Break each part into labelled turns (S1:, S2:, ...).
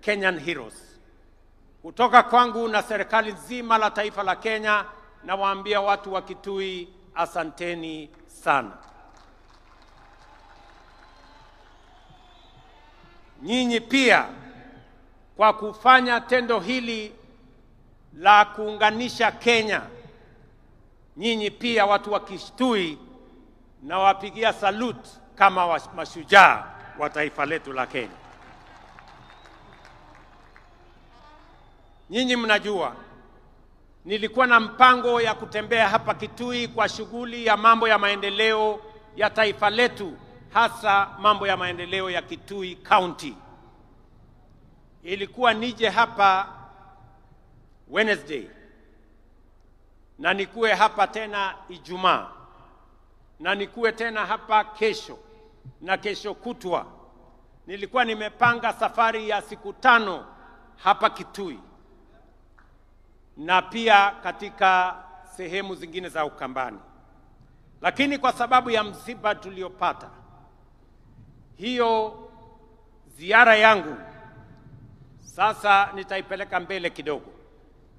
S1: Kenyan heroes. Kutoka kwangu na serikali nzima la taifa la Kenya, nawaambia watu wa Kitui asanteni sana. Nyinyi pia kwa kufanya tendo hili la kuunganisha Kenya, nyinyi pia watu wa Kitui na wapigia salute kama mashujaa wa taifa letu la Kenya. Nyinyi mnajua nilikuwa na mpango ya kutembea hapa Kitui kwa shughuli ya mambo ya maendeleo ya taifa letu, hasa mambo ya maendeleo ya Kitui County. Ilikuwa nije hapa Wednesday, na nikuwe hapa tena Ijumaa, na nikuwe tena hapa kesho na kesho kutwa. Nilikuwa nimepanga safari ya siku 5 hapa Kitui na pia katika sehemu zingine za Ukambani. Lakini kwa sababu ya msiba tuliopata, hiyo ziara yangu sasa nitaipeleka mbele kidogo.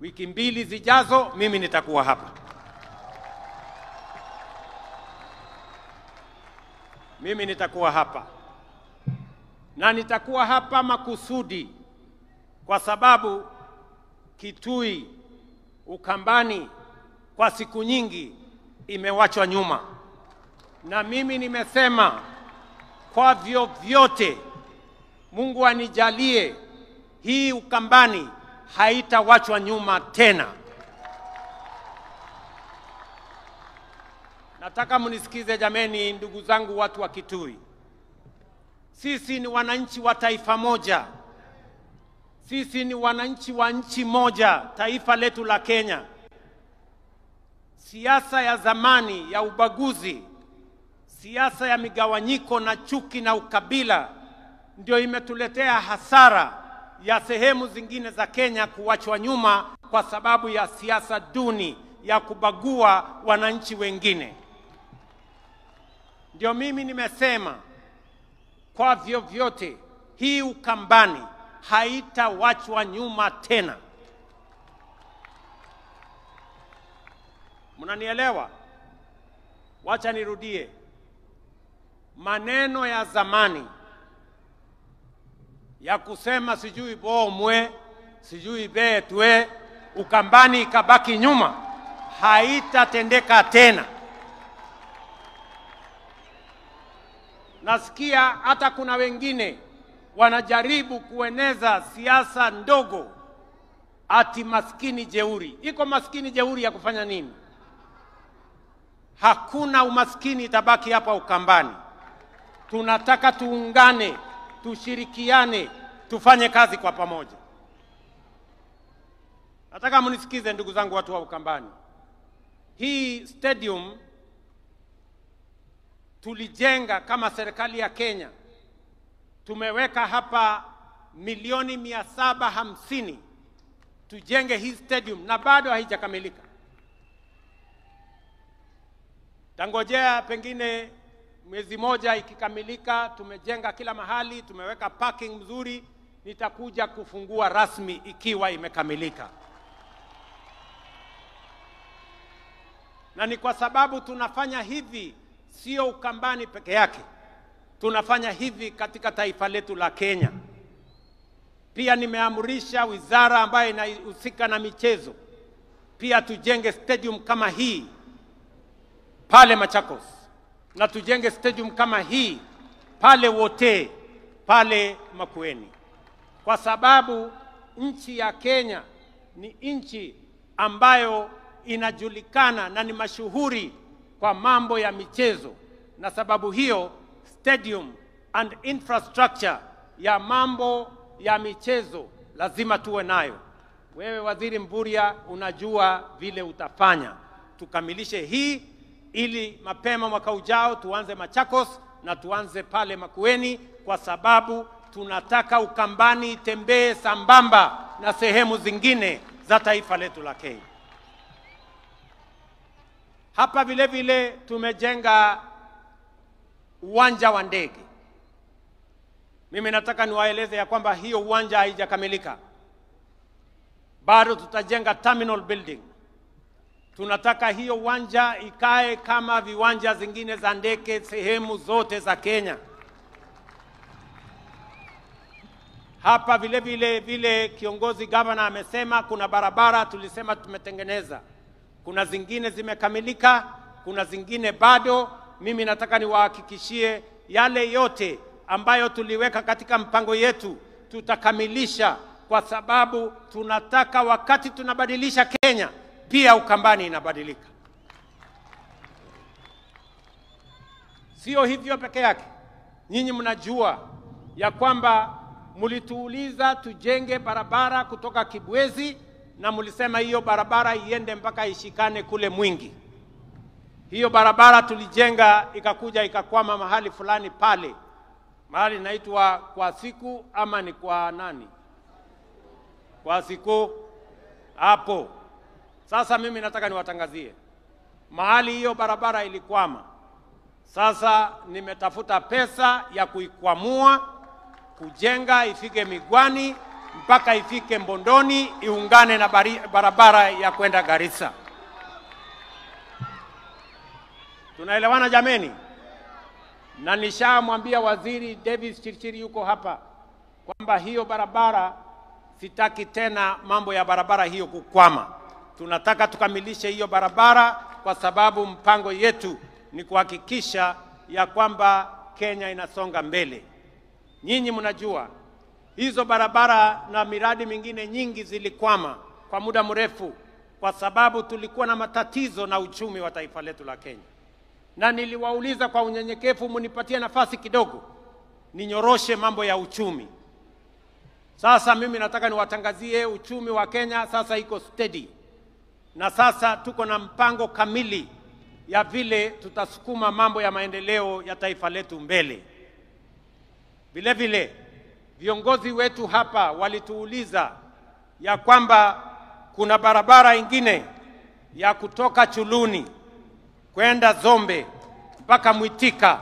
S1: Wiki 2 zijazo mimi nitakuwa hapa. Mimi nitakuwa hapa. Na nitakuwa hapa makusudi kwa sababu Kitui, Ukambani kwa siku nyingi imewachwa nyuma. Na mimi nimesema kwa vyovyote Mungu anijalie hii Ukambani haitawachwa nyuma tena. Nataka mnisikize jameni, ndugu zangu watu wa Kitui. Sisi ni wananchi wa taifa moja. Sisi ni wananchi wa nchi moja, taifa letu la Kenya. Siasa ya zamani ya ubaguzi, siasa ya migawanyiko na chuki na ukabila ndio imetuletea hasara ya sehemu zingine za Kenya kuachwa nyuma kwa sababu ya siasa duni ya kubagua wananchi wengine. Ndio mimi nimesema kwa vyovyote hii Ukambani haitawachwa nyuma tena. Mnanielewa? Wacha nirudie. Maneno ya zamani ya kusema sijui bomwe, sijui betwe, Ukambani ikabaki nyuma, haitatendeka tena. Nasikia hata kuna wengine wanajaribu kueneza siasa ndogo ati maskini jeuri. Iko maskini jeuri ya kufanya nini? Hakuna umaskini itabaki hapa Ukambani. Tunataka tuungane, tushirikiane, tufanye kazi kwa pamoja. Nataka mnisikize ndugu zangu watu wa Ukambani. Hii stadium tulijenga kama serikali ya Kenya. Tumeweka hapa milioni 750 tujenge hii stadium na bado haijakamilika. Tangojea pengine mwezi moja ikikamilika, tumejenga kila mahali, tumeweka parking mzuri, nitakuja kufungua rasmi ikiwa imekamilika. Na ni kwa sababu tunafanya hivi sio Ukambani peke yake. Tunafanya hivi katika taifa letu la Kenya. Pia nimeamrisha wizara ambayo inahusika na michezo pia tujenge stadium kama hii pale Machakos, na tujenge stadium kama hii pale Wote, pale Makueni. Kwa sababu nchi ya Kenya ni nchi ambayo inajulikana na ni mashuhuri kwa mambo ya michezo, na sababu hiyo stadium and infrastructure ya mambo ya michezo lazima tuwe nayo. Wewe Waziri Mvurya unajua vile utafanya. Tukamilishe hii ili mapema mwaka ujao tuanze Machakos na tuanze pale Makueni, kwa sababu tunataka Ukambani tembee sambamba na sehemu zingine za taifa letu la Kenya. Hapa vile vile tumejenga uwanja wa ndege. Mimi nataka niwaeleze ya kwamba hiyo uwanja haijakamilika. Bado tutajenga terminal building. Tunataka hiyo uwanja ikae kama viwanja zingine za ndege sehemu zote za Kenya. Hapa vile kiongozi governor amesema kuna barabara tulisema tumetengeneza. Kuna zingine zimekamilika, kuna zingine bado. Mimi nataka niwahakikishie yale yote ambayo tuliweka katika mpango yetu tutakamilisha, kwa sababu tunataka wakati tunabadilisha Kenya pia Ukambani inabadilika. Sio hivyo peke yake. Nyinyi mnajua ya kwamba mulituuliza tujenge barabara kutoka Kibwezi na mulisema hiyo barabara iende mpaka ishikane kule Mwingi. Hiyo barabara tulijenga ikakuja ikakwama mahali fulani pale. Mahali inaitwa kwa siku ama ni kwa nani? Kwa siku hapo. Sasa mimi nataka niwatangazie. Mahali hiyo barabara ilikwama. Sasa nimetafuta pesa ya kuikwamua, kujenga ifike Migwani mpaka ifike Mbondoni, iungane na barabara ya kwenda Garissa. Tunaelewana jameni? Na nishamwambia waziri Davis Chirchiri yuko hapa kwamba hiyo barabara sitaki tena mambo ya barabara hiyo kukwama. Tunataka tukamilishe hiyo barabara kwa sababu mpango yetu ni kuhakikisha ya kwamba Kenya inasonga mbele. Nyinyi mnajua hizo barabara na miradi mingine nyingi zilikwama kwa muda mrefu kwa sababu tulikuwa na matatizo na uchumi wa taifa letu la Kenya. Na niliwauliza kwa unyenyekevu munipatie nafasi kidogo ninyoroshe mambo ya uchumi. Sasa mimi nataka niwatangazie uchumi wa Kenya sasa iko steady. Na sasa tuko na mpango kamili ya vile tutasukuma mambo ya maendeleo ya taifa letu mbele. Vile vile viongozi wetu hapa walituuliza ya kwamba kuna barabara ingine ya kutoka Chuluni kwenda Zombe mpaka Mwitika.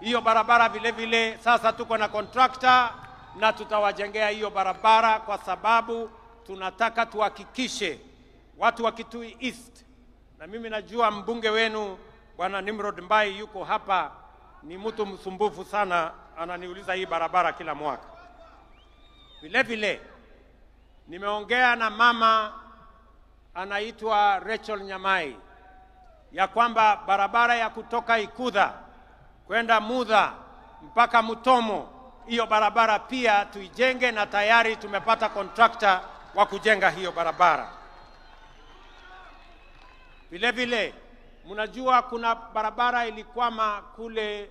S1: Hiyo barabara vile vile sasa tuko na contractor na tutawajengea hiyo barabara kwa sababu tunataka tuhakikishe watu wa Kitui East, na mimi najua mbunge wenu Bwana Nimrod Mbai yuko hapa, ni mtu msumbufu sana, ananiuliza hii barabara kila mwaka. Vile vile nimeongea na mama anaitwa Rachel Nyamai ya kwamba barabara ya kutoka Ikudha kwenda Mudha mpaka Mutomo, hiyo barabara pia tuijenge, na tayari tumepata contractor wa kujenga hiyo barabara. Vile vile mnajua kuna barabara ilikwama kule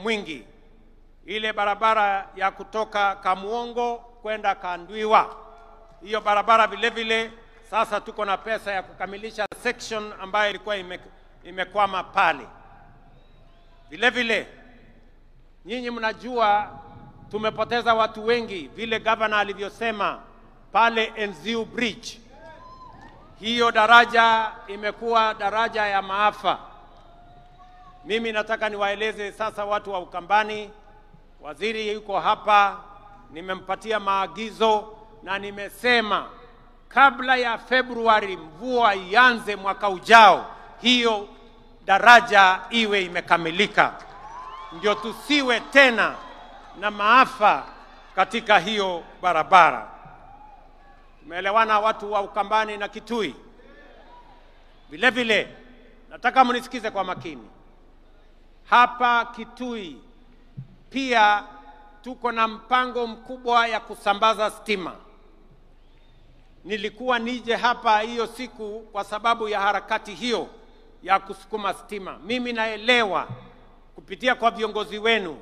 S1: Mwingi, ile barabara ya kutoka Kamuongo kwenda Kandwiwa. Hiyo barabara vile vile sasa tuko na pesa ya kukamilisha section ambayo ilikuwa imekwama pale. Vile vile nyinyi mnajua tumepoteza watu wengi, vile governor alivyosema pale Enziu Bridge. Hiyo daraja imekuwa daraja ya maafa. Mimi nataka niwaeleze sasa watu wa Ukambani, waziri yuko hapa, nimempatia maagizo na nimesema kabla ya Februari mvua ianze mwaka ujao, hiyo daraja iwe imekamilika, ndio tusiwe tena na maafa katika hiyo barabara. Tumeelewana watu wa Ukambani na Kitui? Vile vile nataka mnisikize kwa makini. Hapa Kitui pia tuko na mpango mkubwa ya kusambaza stima. Nilikuwa nije hapa hiyo siku kwa sababu ya harakati hiyo ya kusukuma stima. Mimi naelewa kupitia kwa viongozi wenu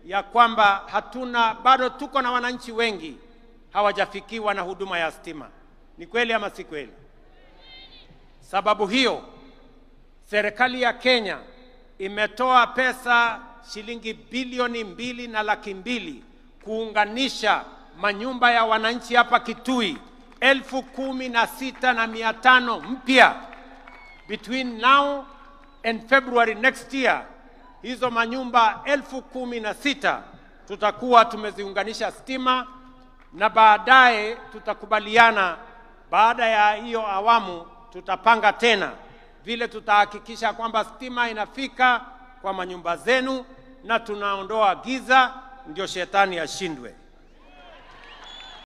S1: ya kwamba bado tuko na wananchi wengi hawajafikiwa na huduma ya stima. Ni kweli ama si kweli? Sababu hiyo serikali ya Kenya imetoa pesa shilingi bilioni 2.2 kuunganisha manyumba ya wananchi hapa Kitui 16,500 mpya between now and February next year. Hizo manyumba 16,000 tutakuwa tumeziunganisha stima, na baadaye tutakubaliana, baada ya hiyo awamu tutapanga tena vile tutahakikisha kwamba stima inafika kwa manyumba zenu na tunaondoa giza, ndio shetani ashindwe.